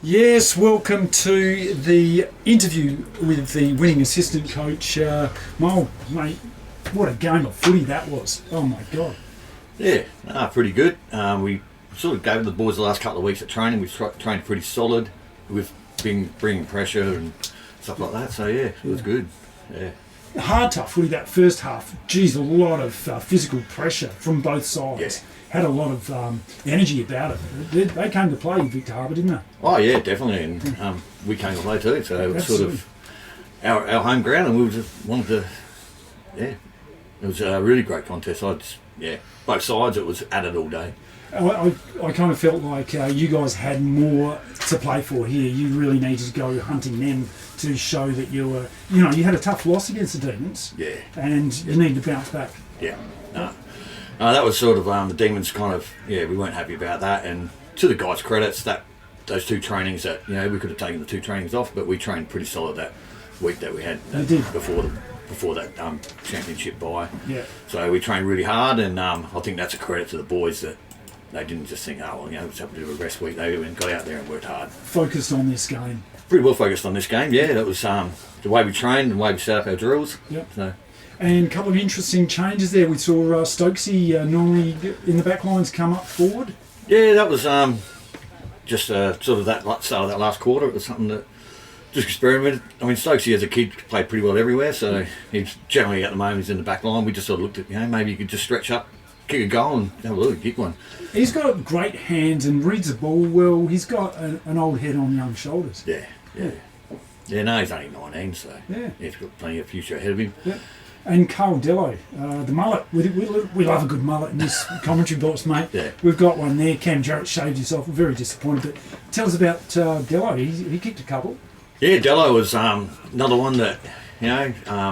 Yes, welcome to the interview with the winning assistant coach, Moll. Mate, what a game of footy that was. Oh my God. Yeah, pretty good. We sort of gave the boys the last couple of weeks at training. We've trained pretty solid. We've been bringing pressure and stuff like that. So yeah, it was good. Yeah. Hard tough footy that first half. Geez, a lot of physical pressure from both sides. Yeah. Had a lot of energy about it. They came to play Victor Harbour, didn't they? Oh yeah, definitely. And we came to play too. So it was sort of our home ground, and we just wanted to. Yeah, it was a really great contest. Both sides. It was at it all day. I kind of felt like you guys had more to play for here. You really needed to go hunting them to show that you were, you had a tough loss against the Demons. Yeah. And you need to bounce back. Yeah. No, that was sort of the Demons kind of, we weren't happy about that. And to the guys' credits, that those two trainings that, we could have taken the two trainings off, but we trained pretty solid that week that we had before that championship bye. Yeah. So we trained really hard, and I think that's a credit to the boys that they didn't just think, it's up to do a rest week. They got out there and worked hard. Focused on this game. Pretty well focused on this game, yeah. That was the way we trained and the way we set up our drills. Yep. So. And a couple of interesting changes there. We saw Stokesy normally in the back lines come up forward. Yeah, that was just sort of that start of that last quarter. It was something that just experimented. I mean, Stokesy as a kid played pretty well everywhere, so he's generally at the moment he's in the back line. We just sort of looked at, maybe you could just stretch up, kick a goal and have a look, kick one. He's got great hands and reads the ball well. He's got an old head on young shoulders. Yeah. No, he's only 19, so he's got plenty of future ahead of him. Yeah. And Carl Dello, the mullet. We love a good mullet in this commentary box, mate. Yeah. We've got one there. Cam Jarrett shaved himself. We're very disappointed. But tell us about Dello. He kicked a couple. Yeah, Dello was another one that,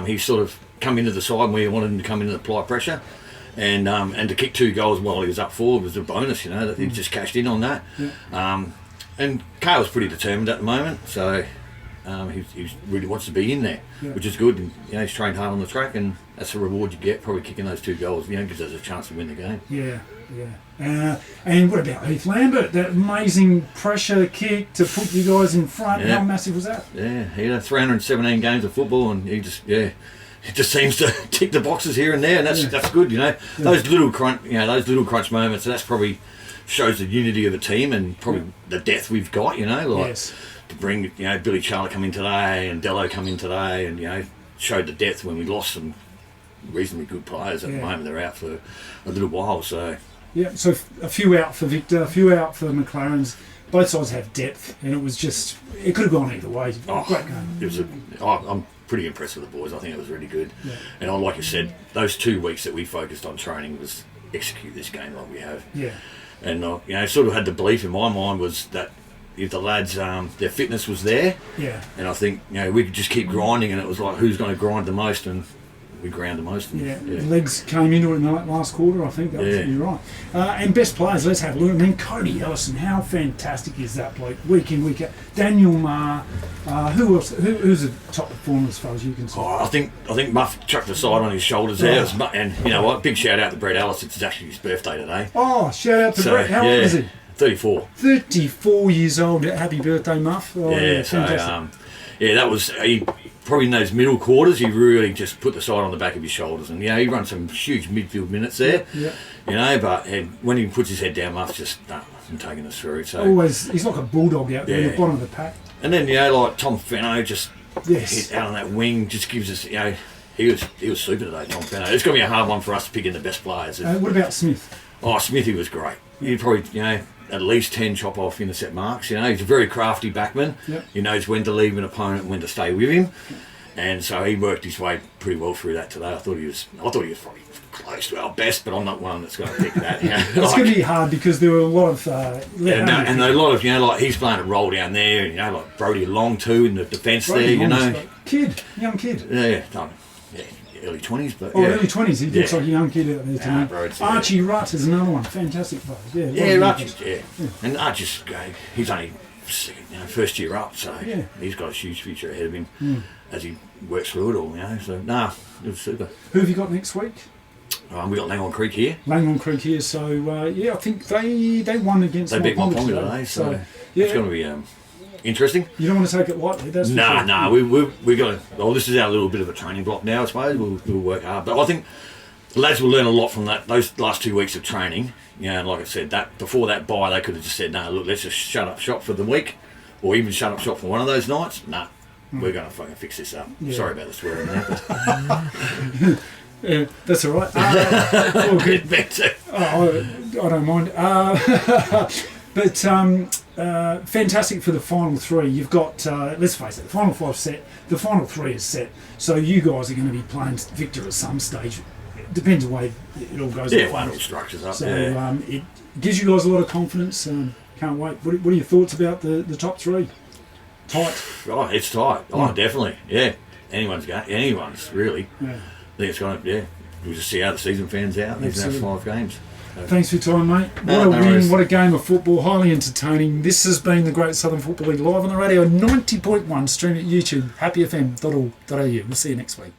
he sort of come into the side and we wanted him to come in and apply pressure. And to kick two goals while he was up forward was a bonus, that he just cashed in on that. Yeah. And Carl's pretty determined at the moment, so he really wants to be in there, which is good. And, he's trained hard on the track, and that's the reward you get, probably kicking those two goals. Gives us a chance to win the game. Yeah. And what about Heath Lambert? That amazing pressure kick to put you guys in front. Yeah. How massive was that? Yeah, he had 317 games of football, and he just seems to tick the boxes here and there, and that's good. Those little crunch moments. That's probably shows the unity of a team and probably the depth we've got. Yes. To bring Billy Charlie come in today and Dello come in today, and showed the depth when we lost some reasonably good players. At the moment they're out for a little while. So so a few out for Victor, a few out for McLaren's. Both sides have depth, and it could have gone either way. Great game. I'm pretty impressed with the boys. I think it was really good. Yeah. And like you said, those 2 weeks that we focused on training was execute this game like we have. Yeah. And sort of had the belief in my mind was that if the lads, their fitness was there, and I think we could just keep grinding, and it was like who's going to grind the most, and we ground the most. And, legs came into it in the last quarter. I think you're right. And best players, let's have a look. I mean, Cody Ellison, how fantastic is that bloke? Week in, week out. Daniel Marr. Who else? Who's a top performer as far as you can see? I think Muff chucked the side on his shoulders there, and you know what? Big shout out to Brett Ellis. It's actually his birthday today. Oh, shout out to Brett. How old is he? 34. 34 years old. Happy birthday, Muff. Oh, fantastic. That was he. Probably in those middle quarters, he really just put the side on the back of his shoulders, and he run some huge midfield minutes there. But when he puts his head down, Muff's just taking us through. So he's like a bulldog out there in the bottom of the pack. And then like Tom Fenno just hit out on that wing, just gives us he was super today, Tom Fenno. It's going to be a hard one for us to pick in the best players. What about Smith? Oh, Smithy was great. He'd probably at least 10 chop off intercept marks. He's a very crafty backman. Yep. He knows when to leave an opponent and when to stay with him. And so he worked his way pretty well through that today. I thought he was probably close to our best, but I'm not one that's going to pick that. It's going to be hard because there were a lot of and a lot of like he's playing a role down there, and like Brody Long too in the defence there. Young kid. Early 20s, but early 20s. He looks like a young kid out there to me. Archie Rutt is another one, fantastic player. Archie, and Archie's he's only first year up, so he's got a huge future ahead of him as he works through it all. So it was super. Who have you got next week? We got Langhorne Creek here. So I think they won against. They beat Montponga today, so it's going to be. interesting. You don't want to take it lightly, that's for sure. No, we got to. Well, this is our little bit of a training block now, I suppose. We'll work hard, but I think the lads will learn a lot from those last 2 weeks of training. You know, and like I said, that before that bye, they could have just said, "No, look, let's just shut up shop for the week, or even shut up shop for one of those nights." Nah, we're going to fucking fix this up. Yeah. Sorry about the swearing there. But yeah, that's all right. All good. I don't mind. But fantastic for the final three. You've got, let's face it, the final five set, the final three is set. So you guys are going to be playing Victor at some stage. It depends on the way it all goes. Yeah, one all structures up. So it gives you guys a lot of confidence. Can't wait. What are your thoughts about the top three? Tight. Oh, it's tight. Oh, definitely. Yeah. Anyone's really. Yeah. I think it's going to, we'll just see how the season fans out. These next 5 games. So. Thanks for your time, mate. What a win, what a game of football. Highly entertaining. This has been the Great Southern Football League live on the radio, 90.1, stream at YouTube, happyfm.org.au. We'll see you next week.